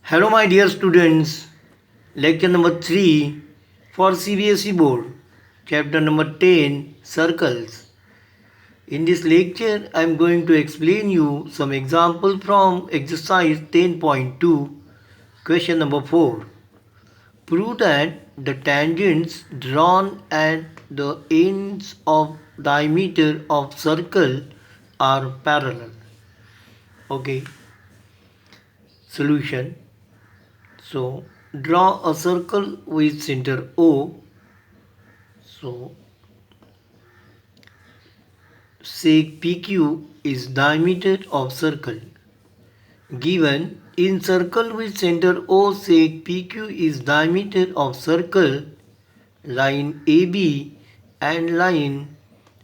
Hello, my dear students. Lecture number 3 for CBSE Board. Chapter number 10 Circles. In this lecture, I am going to explain you some example from exercise 10.2. Question number 4. Prove that the tangents drawn at the ends of diameter of circle are parallel. Okay. Solution. So draw a circle with center O. So sec PQ is diameter of circle. Given in circle with center O, sec PQ is diameter of circle. Line AB and line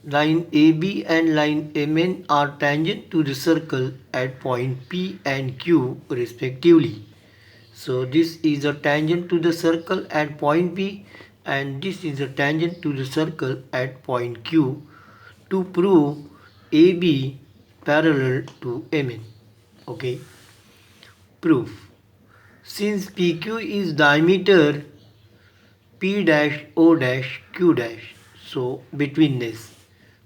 AB and line MN are tangent to the circle at point P and Q respectively. So this is a tangent to the circle at point P and this is a tangent to the circle at point Q to prove AB parallel to MN. Okay. Proof. Since PQ is diameter P dash O dash Q dash, so between this.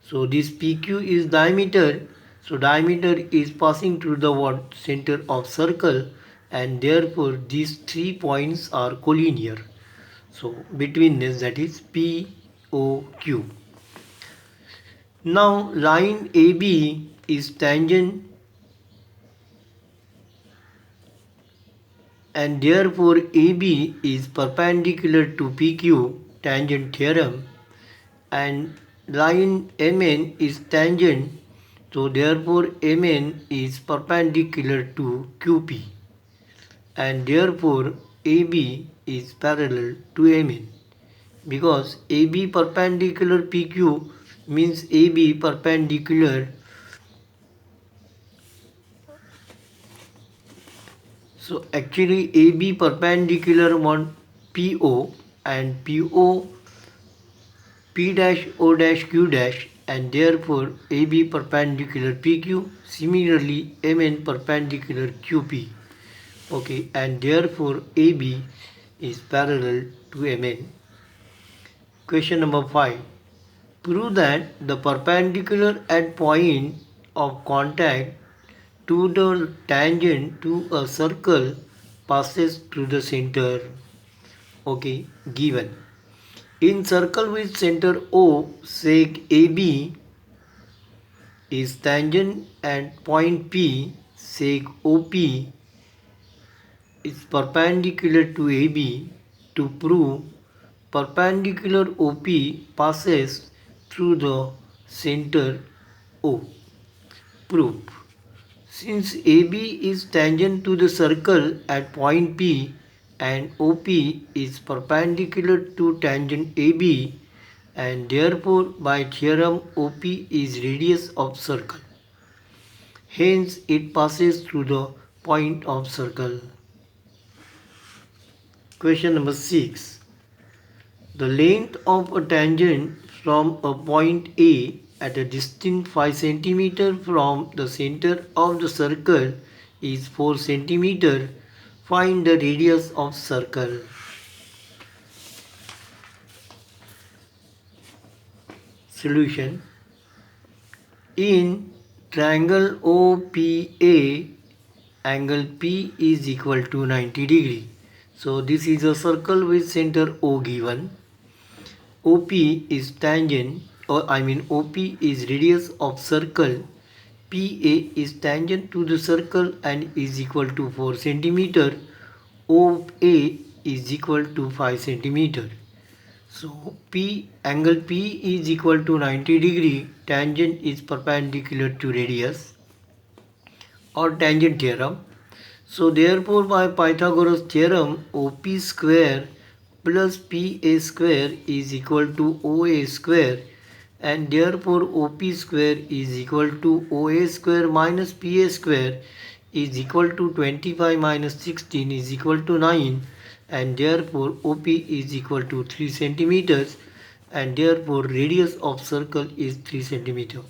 So this PQ is diameter. So diameter is passing through the what? Center of circle, and therefore these 3 points are collinear. So between this, that is POQ. Now line AB is tangent and therefore AB is perpendicular to PQ, tangent theorem, and line MN is tangent, so therefore MN is perpendicular to QP, and therefore AB is parallel to MN. Because AB perpendicular PQ means AB perpendicular, so actually AB perpendicular on PO and PO P dash O dash Q dash, and therefore AB perpendicular PQ, similarly MN perpendicular QP. Okay, and therefore AB is parallel to MN. Question number 5. Prove that the perpendicular at point of contact to the tangent to a circle passes through the center. Okay, given. In circle with center O, sec AB is tangent at point P, sec OP is perpendicular to AB. To prove perpendicular OP passes through the center O. Proof. Since AB is tangent to the circle at point P and OP is perpendicular to tangent AB, and therefore by theorem OP is radius of circle. Hence it passes through the point of circle. Question number 6. The length of a tangent from a point A at a distance 5 cm from the center of the circle is 4 cm. Find the radius of circle. Solution. In triangle OPA, angle P is equal to 90 degree. So this is a circle with center O given. OP is tangent, or OP is radius of circle. PA is tangent to the circle and is equal to 4 cm. OA is equal to 5 cm. So angle P is equal to 90 degree. Tangent is perpendicular to radius, or tangent theorem. So therefore by Pythagoras theorem, OP square plus PA square is equal to OA square, and therefore OP square is equal to OA square minus PA square is equal to 25 minus 16 is equal to 9, and therefore OP is equal to 3 centimeters, and therefore radius of circle is 3 centimeter.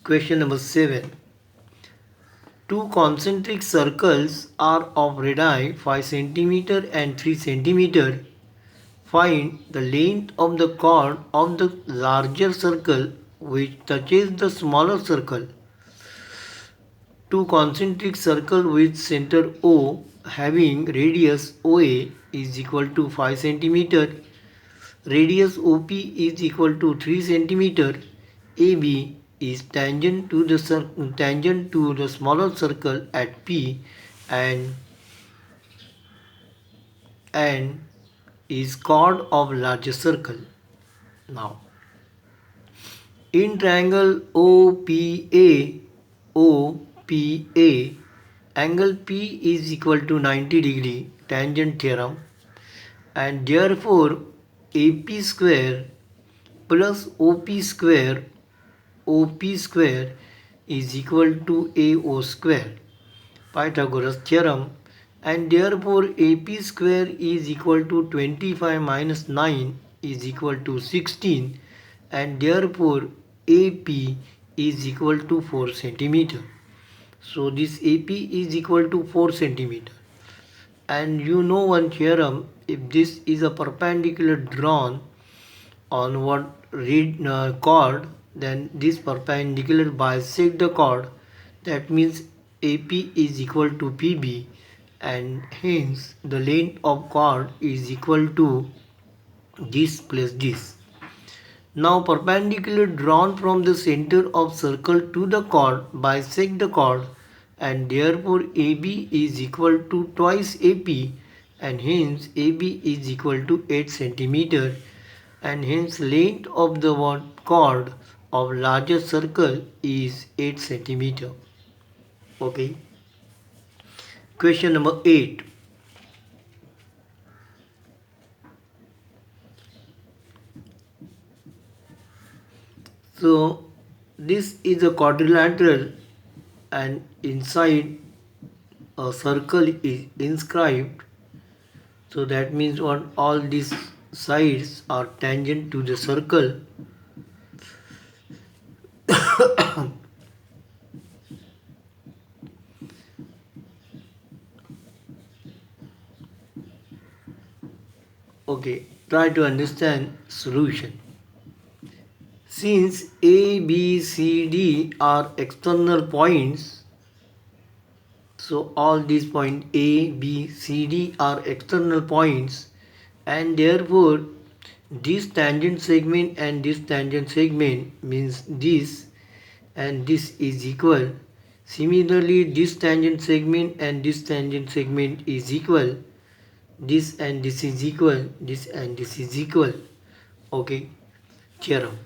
Question number 7. Two concentric circles are of radii 5 cm and 3 cm. Find the length of the chord of the larger circle which touches the smaller circle. Two concentric circles with center O having radius OA is equal to 5 cm. Radius OP is equal to 3 cm. AB is tangent to the smaller circle at P and is chord of larger circle. Now, in triangle OPA, angle P is equal to 90 degree, tangent theorem, and therefore AP square plus OP square is equal to AO square, Pythagoras theorem, and therefore AP square is equal to 25 minus 9 is equal to 16, and therefore AP is equal to 4 centimeter. So this AP is equal to 4 centimeter. And you know one theorem, if this is a perpendicular drawn on what chord, then this perpendicular bisect the chord. That means AP is equal to PB, and hence the length of chord is equal to this plus this. Now perpendicular drawn from the center of circle to the chord bisect the chord, and therefore AB is equal to twice AP, and hence AB is equal to 8 centimeter, and hence length of the chord of larger circle is 8 centimeter. Okay. Question number 8. So this is a quadrilateral and inside a circle is inscribed. So that means what, all these sides are tangent to the circle. Okay, try to understand solution. Since A, B, C, D are external points, so all these points A, B, C, D are external points, and therefore this tangent segment and this tangent segment means this and this is equal. Similarly, this tangent segment and this tangent segment is equal. This and this is equal. This and this is equal. Okay, theorem.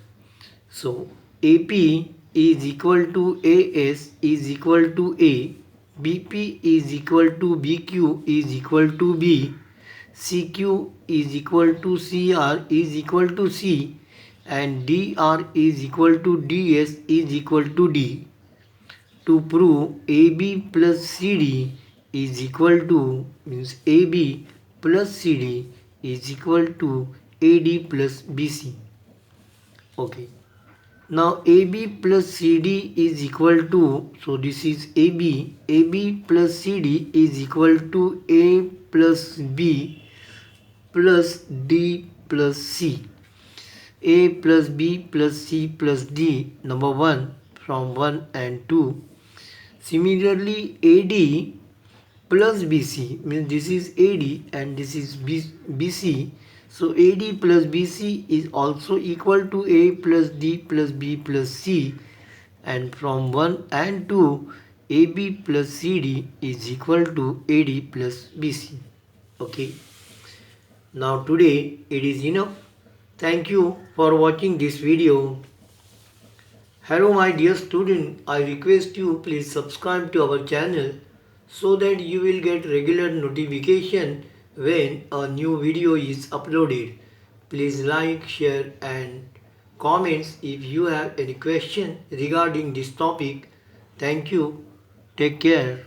So AP is equal to AS is equal to A, BP is equal to BQ is equal to B, CQ is equal to CR is equal to C, and DR is equal to DS is equal to D. To prove AB plus CD is equal to, means AB plus CD is equal to AD plus BC. Okay. Now AB plus CD is equal to, so this is AB plus CD is equal to A plus B plus D plus C. A plus B plus C plus D, number 1 from 1 and 2. Similarly, AD plus BC, means this is AD and this is BC. So AD plus BC is also equal to A plus D plus B plus C, and from 1 and 2 AB plus CD is equal to AD plus BC. Okay. Now today it is enough. Thank you for watching this video. Hello my dear student, I request you please subscribe to our channel so that you will get regular notification when a new video is uploaded. Please like, share and comments if you have any question regarding this topic. Thank you. Take care.